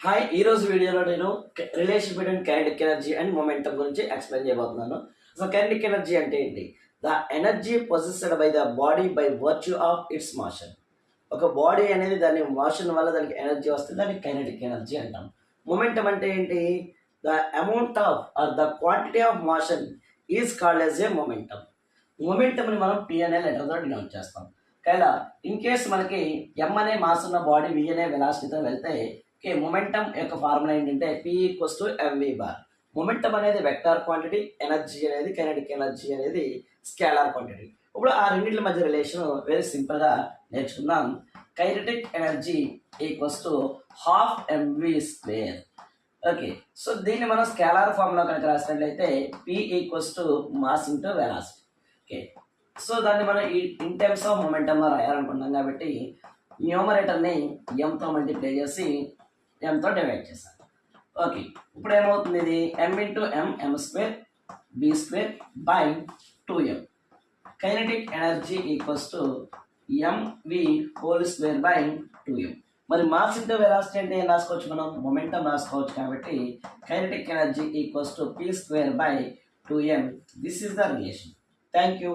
Hi, ఈ రోజు వీడియోలో నేను relation between kinetic energy and momentum గురించి ఎక్స్ప్లెయిన్ చేయబోతున్నాను. అసలు కైనెటిక్ ఎనర్జీ అంటే ఏంటి? The energy possessed by the body by virtue of it's motion. ఒక బాడీ అనేది దాని మోషన్ వల్ల దానికి ఎనర్జీ వస్తుంది, దానికి కైనెటిక్ ఎనర్జీ అంటాం. మొమెంటం అంటే ఏంటి? The amount of or the quantity of motion is called as a momentum. మొమెంటంని మనం పి అనే లెటర్తో డినోట్ చేస్తాం. ఒకవేళ ఇన్ కేస్ మనకి ఎం అనే మాస్ ఉన్న బాడీ వి అనే వెలాసిటీతో వెళ్తే ఓకే, మొమెంటం యొక్క ఫార్ములా ఏంటంటే P equals to M V bar. Momentum అనేది వెక్టార్ క్వాంటిటీ, ఎనర్జీ అనేది కైనెటిక్ ఎనర్జీ అనేది స్కేలార్ క్వాంటిటీ. ఇప్పుడు ఆ రెండింటి మధ్య రిలేషన్ వెరీ సింపుల్గా నేర్చుకుందాం. Kinetic energy equals to half M V square. Okay, so దీన్ని మనం స్కేలార్ ఫార్ములా కనుక రాసినట్లయితే P equals to mass into velocity. Okay, so దాన్ని మనం ఇన్ టర్మ్స్ ఆఫ్ మొమెంటంలో రాయాలనుకుంటున్నాం కాబట్టి న్యూమరేటర్ని ఎంతో మల్టిప్లై చేసి ఎంతో డివైడ్ చేశాను. ఓకే, ఇప్పుడు ఏమవుతుంది? ఇది M into M square V square by 2m. Kinetic energy equals to M V whole square by 2m. మరి మాస్ ఇంటూ వెలాసిటీ అంటే ఏం రాసుకోవచ్చు? మనం మొమెంటం రాసుకోవచ్చు. కాబట్టి kinetic energy equals to P square by 2m. This is the relation. Thank you.